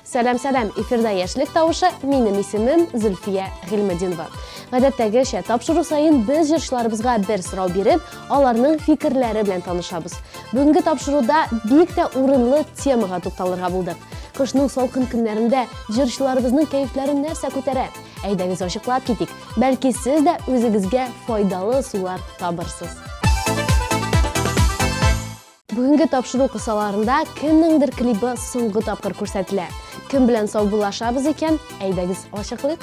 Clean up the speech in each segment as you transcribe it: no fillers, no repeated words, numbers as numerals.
Сәлам, эфирда яшьлек тавышы, минем исемем Зөлфия Гыйльметдинова. Гадәттәгечә, тапшыру сайын без җырчыларыбызга бер сорау биреп, аларның фикерләре белән танышабыз. Бүгенге тапшыруда бик тә урынлы темага тукталырга булдык. Кышның салкын көннәрендә җырчыларыбызның кәефләрен нәрсә күтәрә? Әйдәгез ачыклап китик. Бәлки сез дә үзегезгә файдалы сулар табырсыз. Бүгенге тапшыру кысаларында кемнеңдер клипы соңгы тапкыр күрсәтелә. Кем белән саубуллашабыз икән? Әйдәгез ачыклыйк.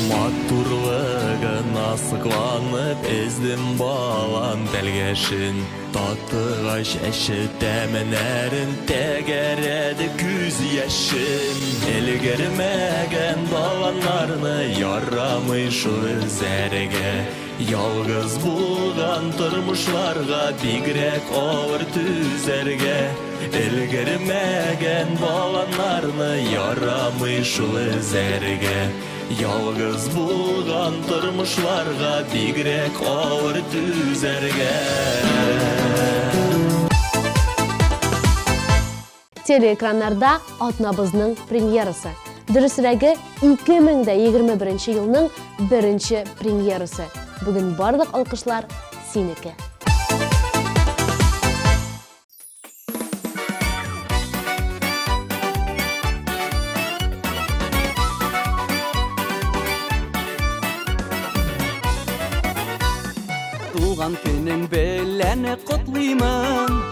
Матурлыгына сыкланып эздем балан тәлгәшен. Татыгач әше тәменәрен тәгәрәде күз яшен. Элгермәгән баланнарны ярамый шул зәргә. Ялгыз булган тормышларга бигрәк авыр түзәргә. Элгермәгән баланнарны ярамый шул зәргә. Ялгыз булган тормышларга бигрәк авыр түзәргә. Телеэкраннарда Атнабызның премьерасы. Дөресрәге 2021 елның беренче премьерасы. Бүген барлык алкышлар синеке. Туган көнең белән котлыймын,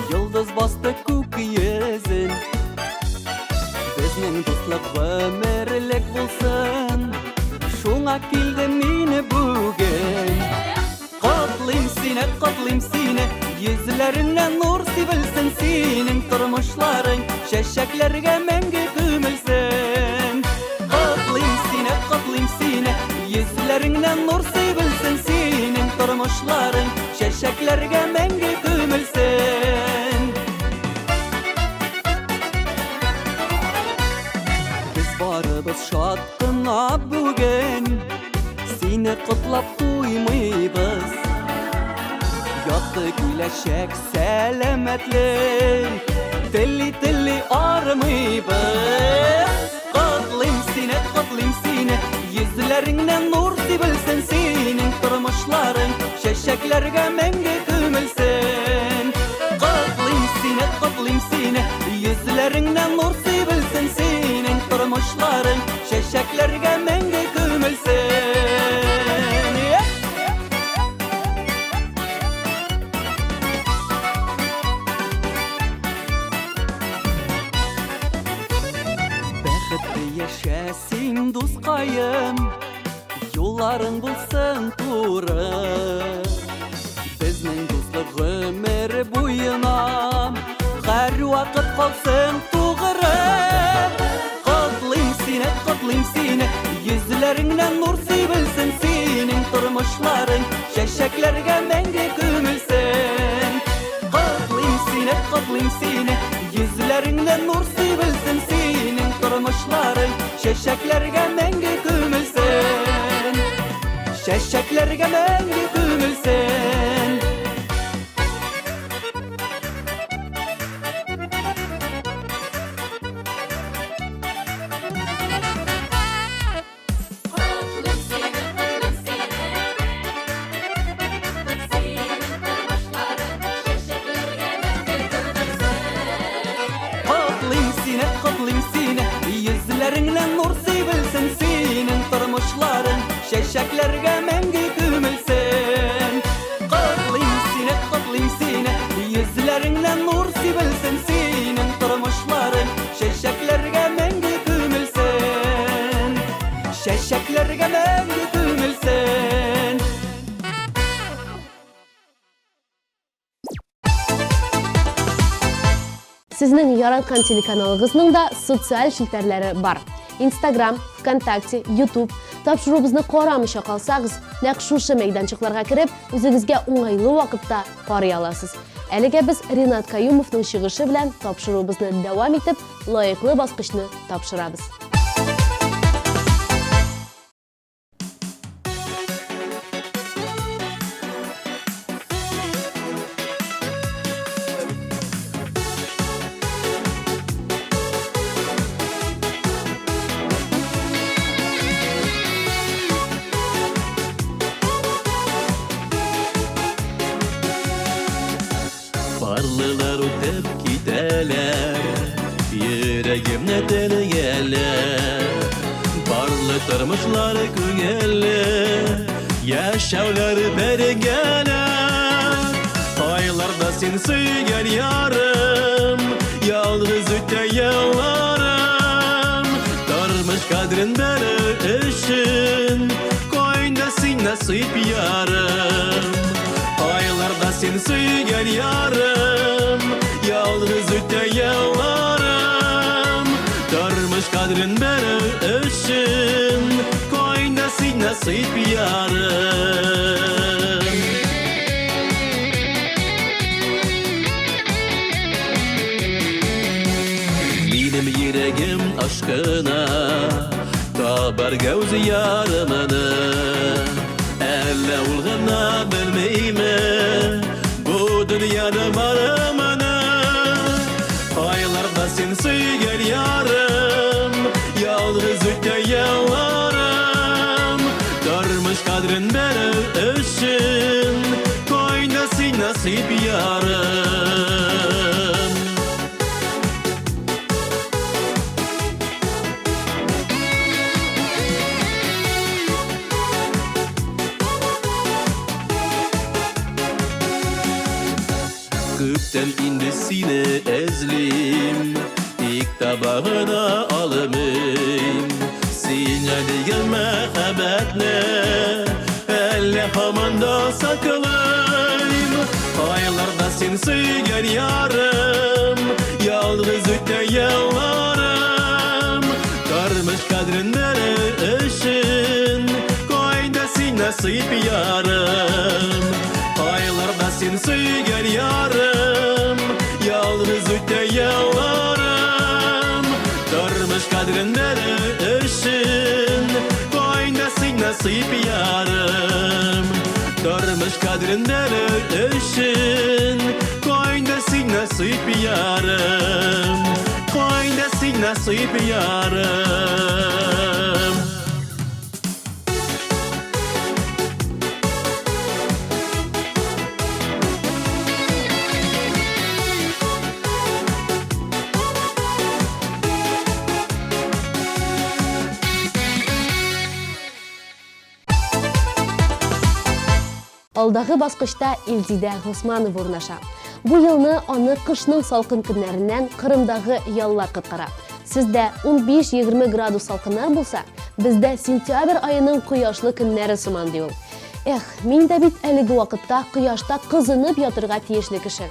йолдыз басты күк йөзен. Безнең дуслык гомерлек булсын, шуңа килдем мине бүген. Котлыйм сине, йөзләреңнән нур сибелсен, синең тормышларың чәчәкләргә мәңге күмелсен. Котлыйм сине, йөзләреңнән нур сибелсен, синең тормышларың чәчәкләргә мәңге күмелсен. Без барыбыз шат кына бүген, сине котлап туймыйбыз. Якты киләчәк сәламәтлек, телли армыйбыз. Котлыйм сине, йөзләреңнән нур сибелсен, синең тормышларың чәчәкләргә мәңге күмелсен. Котлыйм сине, йөзләреңнән нур сибелсен, синең тормышларың чәчәкләргә мәңге күмелсен. Яшәсин дускаем, юлларың булсын туры. Безнең дуслык гомер буена һәр вакыт калсын тугры. Котлыйм сине, йөзләреңнән нур сибелсен, синең тормышларың чәчәкләргә мәңге күмелсен. Котлыйм сине, йөзләреңнән нур сибелсен, синең тормышларың чәчәкләргә мәңге күмелсен. Чәчәкләргә мәңге күмелсен. Котлыйм сине, йөзләреңнән нур сибелсен, синең тормышларың чәчәкләргә мәңге күмелсен. Котлыйм сине, йөзләреңнән нур сибелсен, синең тормышларың чәчәкләргә мәңге күмелсен. Чәчәкләргә мәңге күмелсен. Сезнең яраткан телеканалыгызның да социаль шелтәрләре бар. Instagram, ВКонтакте, YouTube. Тапшырубызны карамыйча калсагыз, нәкъ шушы мәйданчыкларга кереп, үзегезгә уңайлы вакытта карый аласыз. Әлегә без Ринат Каюмовның чыгышы белән тапшырубызны дәвам итеп, лаеклы баскычны тапшырабыз. tırmışlar güngelle yaşavları bergele aylarda sen söygen yarım yalnız öte yıllarım tırmış kadrin beri işin koyunda sen nasip yarım aylarda sen söygen yarım yalnız öte yıllarım tırmış kadrin beri işin koyunda sen nasip yarım yüreğim aşkına Kabar gözü yarımını Elle ulğına bilmeyme Bu dünyanın varımını Aylarda sen söygen yarım Yalnız öte yıllarım Görmüş kadrin beni işin Koynası nasip yarım Gökten indi sine ezlim İlk tabağına alımım Sinyali mehabbetle Elle hamanda saklayım Aylarda sen söygen yarım Yalnız öte yıllarım Görmüş kadrin beni işin Koydası nasip yarım Aylarda sen söygen yarım Yalnız öte yıllarım Görmüş kadrin beni işin Koydası nasip yarım Görmüş kadrin beni işin Koydası nasip yarım Koydası nasip yarım Alдағы басқышта Илзида Ғосманова урнаша. Bu yılını onu kışның salqın günlerinden Kırımдағы yallar qıtqara. Sizde 15-20 gradus salqınlar bulsa, bizde sentyabr ayının quyoshli günleri sıman deyil. Мен de bit әлігі vaqtda quyoshda qızınıp yatırğa tiyishli kishi.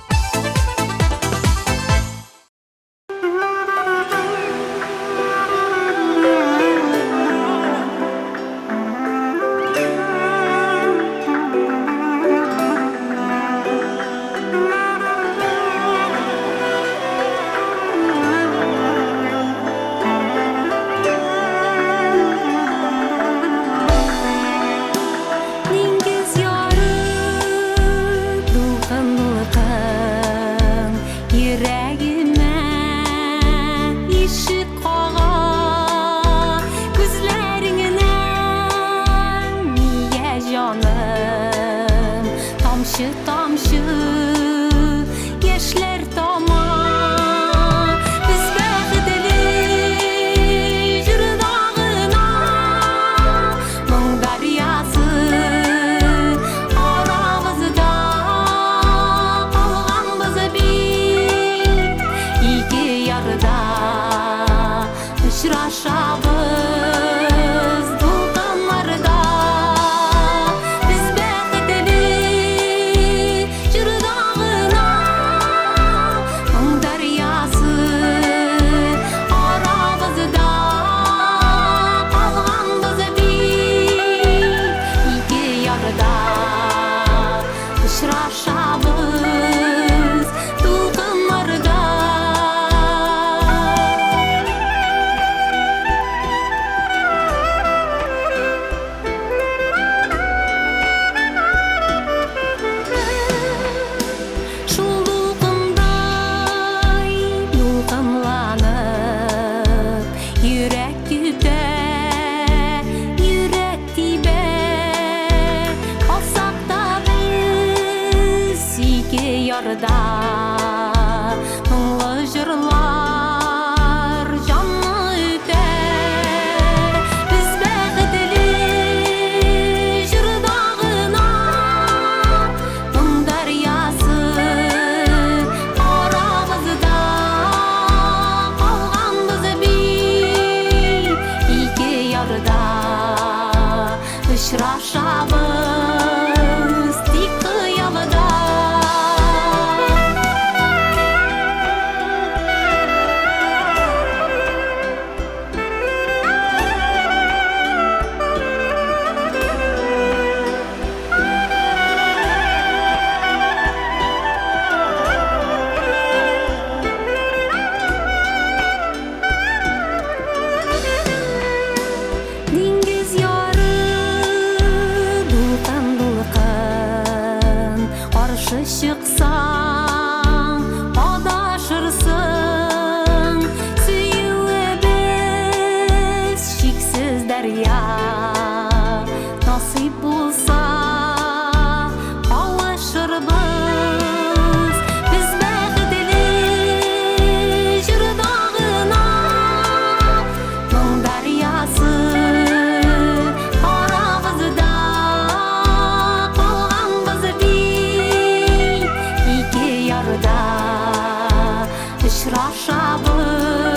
Uçraşabız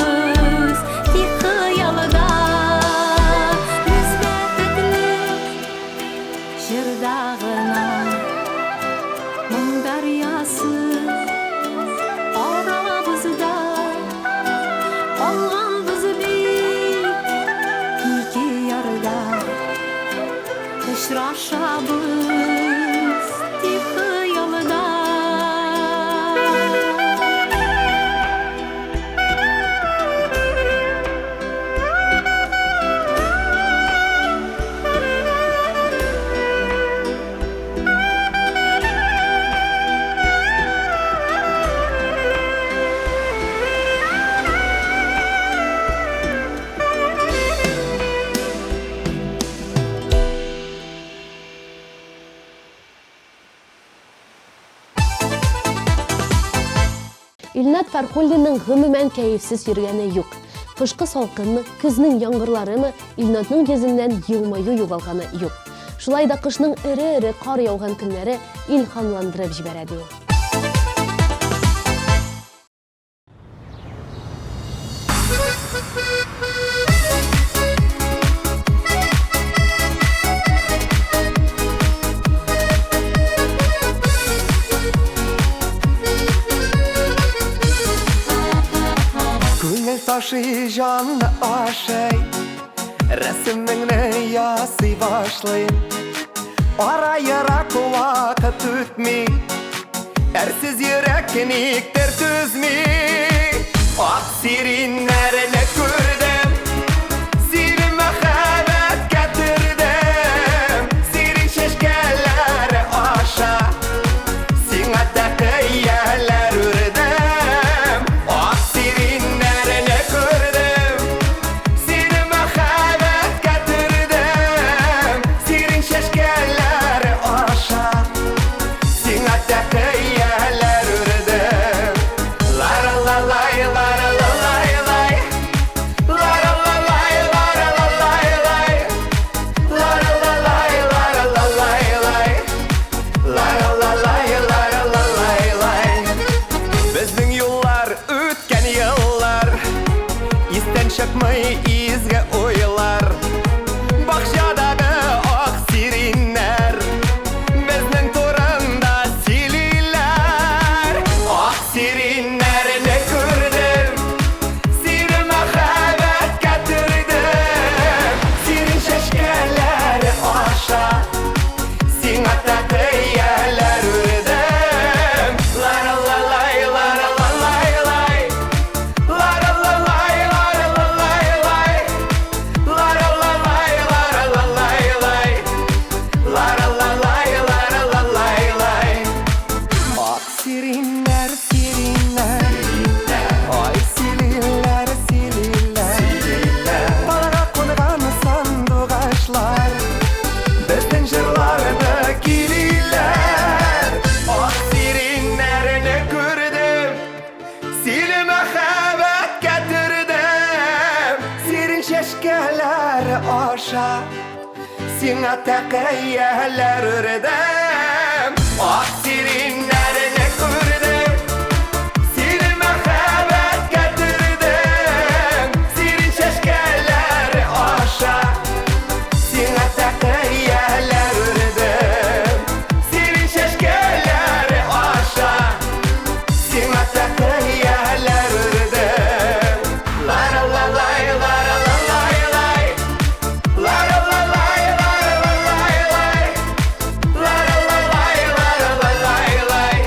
tik hıyalda Müzbetlik Jirdağına Mung daryası Aramızda Olgan bizi iki yarda Uçraşabız tik hıyalda İlnat Farhullin'in gümümen keyifsiz yürüyeni yok. Kışkı salkınmı, kızның yağmurlarımı İlnatның gezinden yılmayı yuvalğanı yok. Şulay da kışның iri kar yağgan günleri ilhamlandırıp jiberedi o. Күңел ташый жанны ашай Рәсіміңні ясый башлайын Ара-ярак вақыт өтмей Әрсіз йөрәк кенектер түзмей Ақ сиренләріне көрдім Сирен мәхәббәт кәтірдім Сирен шешкәләре аша Сиңа тәкіяләр үрдім Ақ сиренләріне көрдім Сирен мәхәббәт кәтірдім Сирен шешкәләре аша Сиңа тәкіяләр үрдім Лара-ла-лай, лара-ла-лай-лай Лара-ла-лай, лара-ла-лай-лай Лара-ла-лай, лара-ла-лай-лай Лара-ла-лай, лара-ла-лай-лай Безнең юллар үткән еллар Истән чыкмый изге уйлар Бакчадагы ак сиреннәр Безнең турында сөйлиләр Ак сиреннәрне күрдем Сирен мәхәббәт кәтірдем Сирен шәшкәләре аша Сиңа тәкіяләр үрдем Лара-ла-лай, лара-ла-лай-лай Лара-ла-лай, лара-ла-лай-лай Лара-ла-лай, лара-ла-лай-лай Лара-ла-лай, лара-ла-лай-лай Ак сиреннәр, сиреннәр Ай сиреннәр, сиреннәр Талага кунган сандугачлар Безнең җырларны килиләр Ак сиреннәрне күрдем Сине мәхәббәт кәтірдем Сирен шәшкәләре аша Сиңа тәкіяләр үрдем Ак сиреннәрне күрдем Сине мәхәббәт кәтірдем Сирен шәшкәләре аша Сиңа тәкіяләр үрдем Сирен шәшкәләре аша Сиңа тәкіяләр үрдем Лара-ла-лай, лара-ла-лай-лай Лара-ла-лай, лара-ла-лай-лай Лара-ла-лай, лара-ла-лай-лай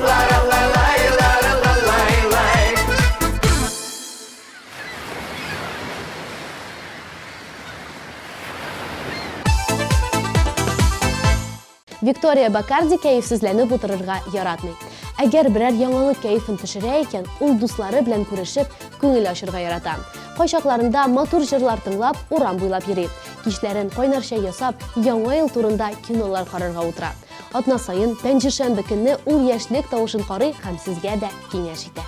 Лара-ла-лай, лара-ла-лай-лай Виктория Бакарди кәйефсезләнеп утырырга яратмый. Әгәр берәр яңалык кәйефен төшерә икән, ул дуслары белән күрешеп, күңел ачырга ярата. Кайчакларында матур җырлар тыңлап, урам буйлап йөри. Кичләрен кайнар чәй ясап, яңа ел турында кинолар карарга утыра. Атна сайын пәнҗешәмбе көнне ул яшьлек тавышын карый һәм сезгә дә киңәш итә.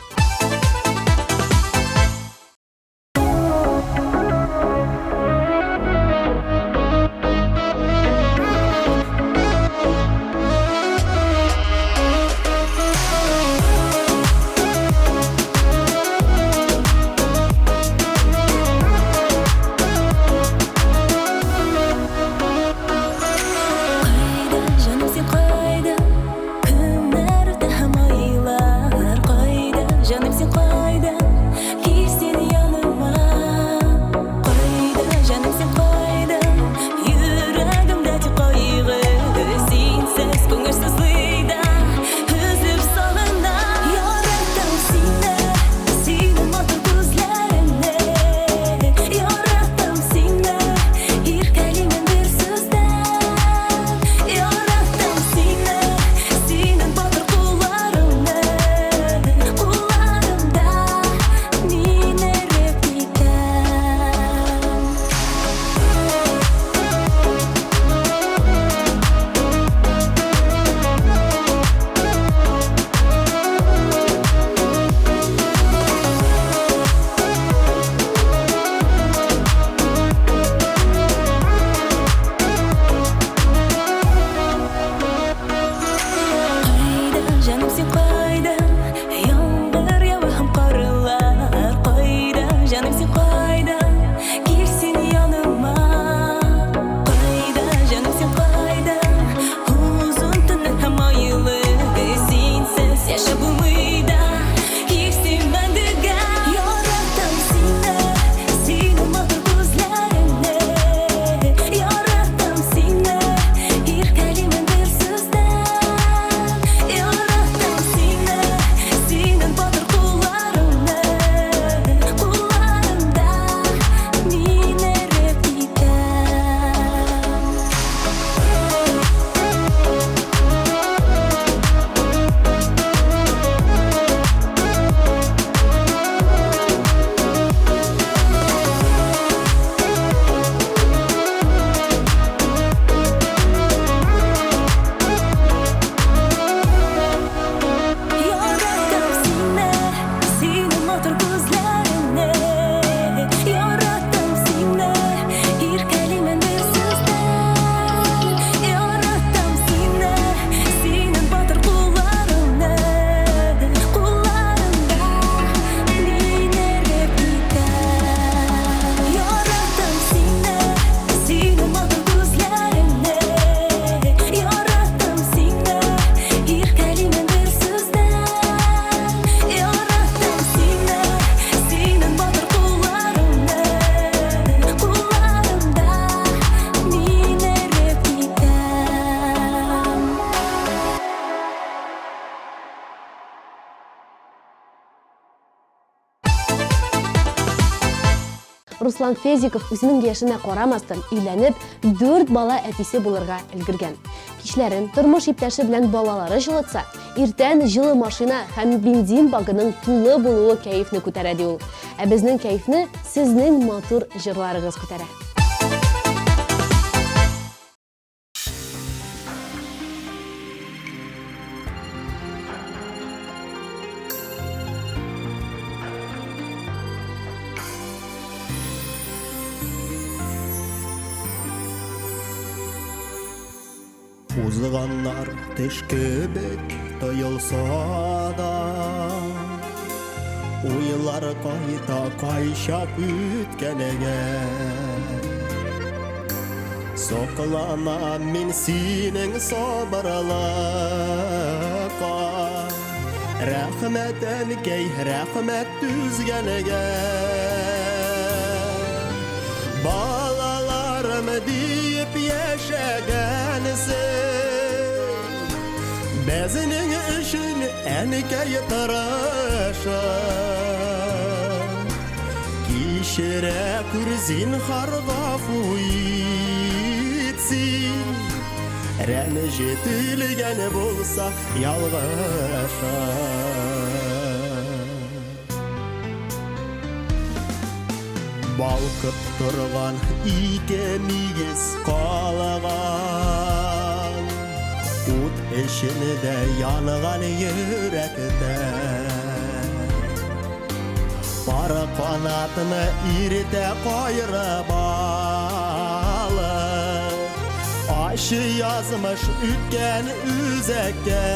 Руслан Фезиков үзенең яшенә карамастан өйләнеп, 4 бала әтисе булырга өлгергән. Кичләрен тормыш иптәше белән балалары җылытса, иртән җылы машина һәм бензин багының тулы булуы кәефне күтәрә ди ул. Ә безнең кәефне сезнең матур җырларыгыз күтәрә. Узганнар төшкебек тоелса да, уйлар кайта кайшап үткәнегә. Соклана мин синең сабырлыкка, рәхмәт әнкәй, рәхмәт түзгәнегә. Балаларым дип яшәгәнсең, безнең өчен әнкәй тырыша. Кичерә күр зинһар гафу итсин, рәнҗетелгән булса ялгыша. Балкып торган ике мигез калаган, ут эчендә янган йөрәктә. Пара канатны иртә кайрып алып, ачы язмыш үткән үзәккә.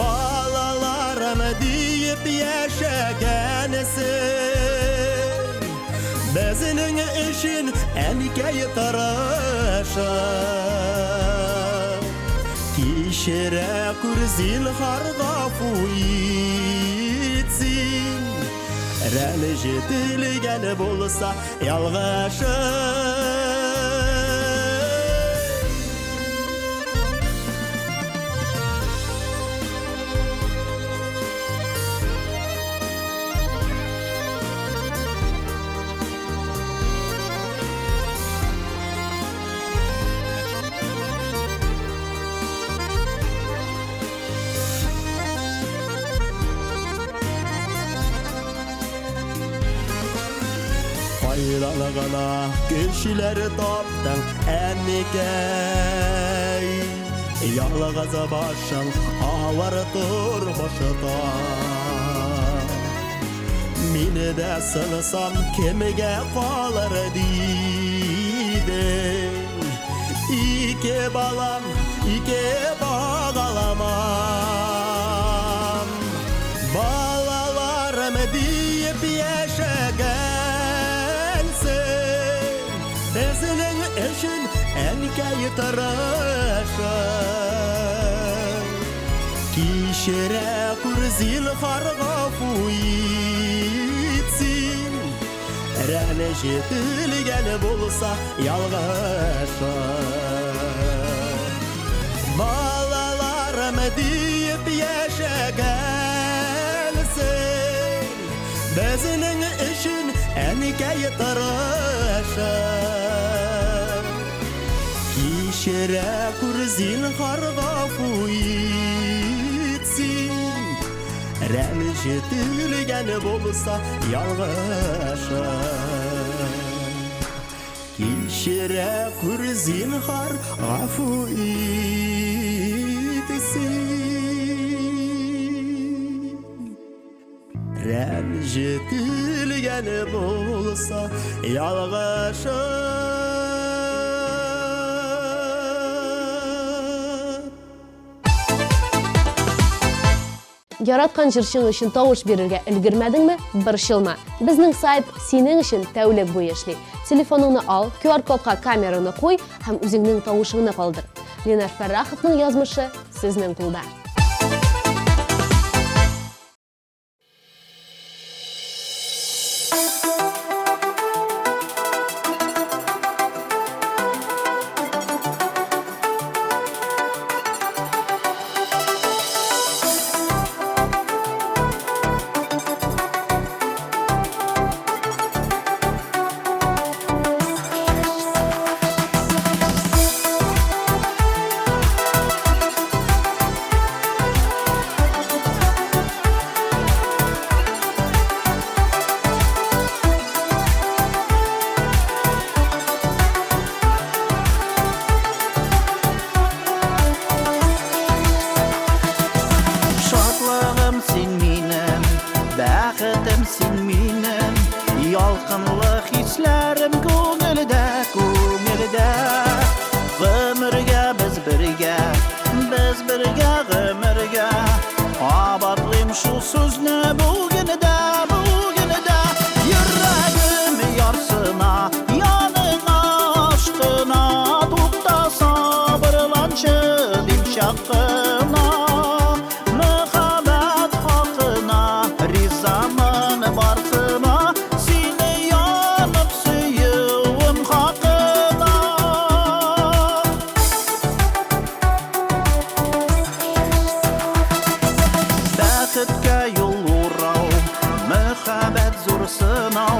Балаларым дип яшәгәнсең, безнең өчен әнкәй тырыша. Кичерә күр зинһар гафу итсин, рәнҗетелгән булса ялгыша. Faydalı gana kişiler taptın әнекәй, ялгыз башың авыр тормышта. Мине дә сынасам кемгә калыр дидең, ике балам, ике багаламам. Балаларым дип яшәгәнсең, безнең өчен әнкәй тырыша. Кичерә күр зинһар гафу итсин, рәнҗетелгән булса ялгыша. Балаларым дип яшәгәнсең, безнең өчен әнкәй тырыша. Кичерә күр зинһар гафу итсин, рәнҗетелгән булса ялгыша. Кичерә күр зинһар гафу итсин, рәнҗетелгән булса ялгыша. Яраткан җырчың өчен тавыш бирергә өлгермәдеңме? Борчылма. Безнең сайт синең өчен тәүлек буе эшли. Телефоныңны ал, QR-кодка камераны куй һәм үзеңнең тавышыңны калдыр. Ленар Фәрраховның язмышы сезнең кулда. Бәхетемсің минем, ялқынлы хисләрем күңелдә, күңелдә. Гомергә без бергә гомергә. Абатлыйм шул сүзне бүгенедә, бүгенедә. Йөрәгем ярсына, яныңа ашкына, тукта сабырланчы дим чакына. Мөхәббәт хакына, ризамын барсына, сине янып сөюем хакына. Бәхеткә юл урау, мөхәббәт зур сынау.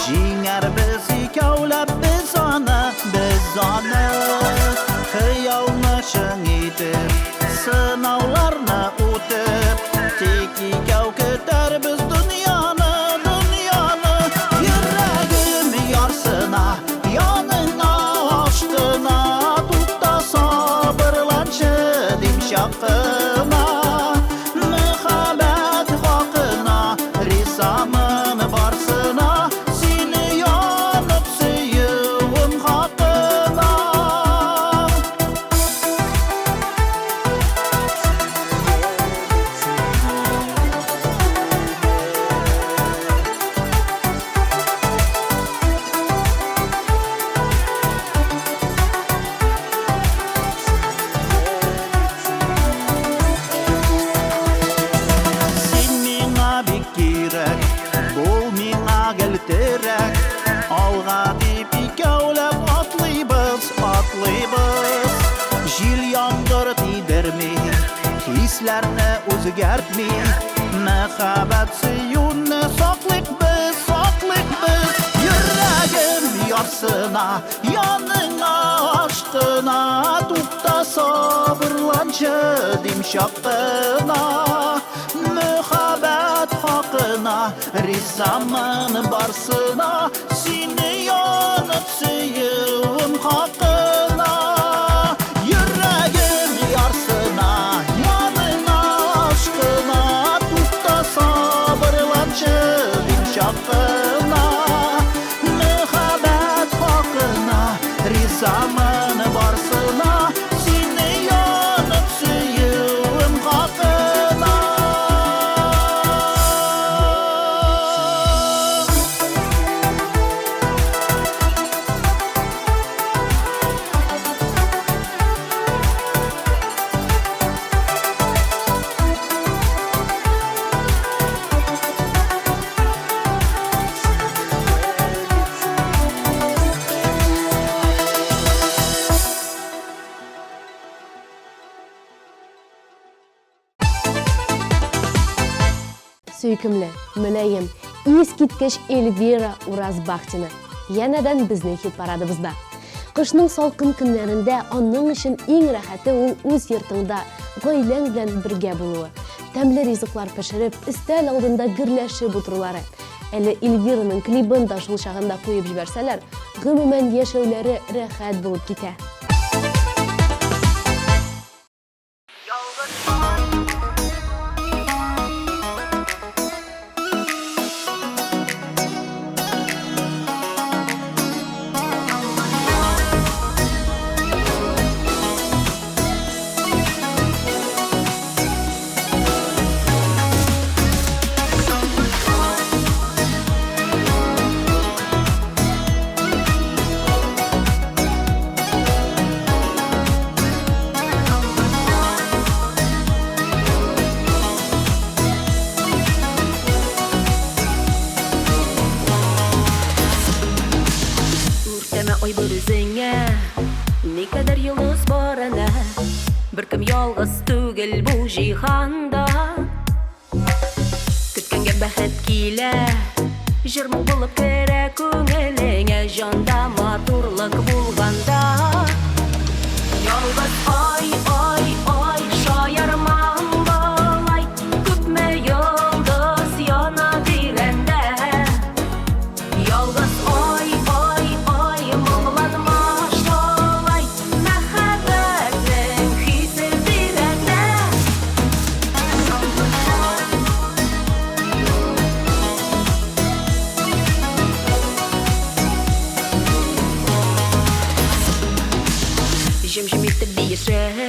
Җиңәр без икәүләп без аны. Хыялны чын итеп, сынауларны үтеп, тик икәү көтәрбез дөньяны, дөньяны. Йөрәгем ярсына, яныңа ашкына, тукта сабырланчы дим чакына. Мөхәббәт хакына, ризамын барсына, сине янып сөюем хакына. Син миңа бик кирәк, бул миңа гелтерәк. Алга дип икәүләп атлыйбыз, атлыйбыз. Җил яңгыр тидерми, хисләрне үзгәртми. Мөхәббәт сөюне саклыйк без, саклыйк без. Йөрәгем ярсына, яныңа ашкына, тукта сабырланчы дим чакына. Мөхәббәт хакына, ризамын барсына, сине янып сөюем хакына. Йөрәгем ярсына, яныңа ашкына, тукта сабырланчы дим чакына. Мөхәббәт хакына, ризамын барсына, сине янып сөюем хакына. Сөйкімлі, мүләйім, ескиткіш Эльвира Уразбахтина. Янәдән безнең хит парадыбызда. Кышның салкын көннәрендә аның өчен иң рәхәте ул үз йортыңда гаиләң белән бергә булуы. Тәмле ризыклар пешереп, өстәл алдында гөрләшеп утырулары. Әле Эльвираның клибын да шул чагында куеп җибәрсәләр, гомумән яшәүләре рәхәт булып китә. Ой bir үзеңә, ни кадәр йолдыз бар әнә. Беркем ялгыз түгел бу җиһанда. Көткәнгә бәхет килә, җырмы булып керә күңелеңә, җанда матурлык булганда. Ялгыз ай, ай, ай, шаярмам болай, күпме йолдыз яна тирәндә. Ялгыз ай, ай, ай, моңланма шулай, мәхәббәтнең хисе тирәндә. düşer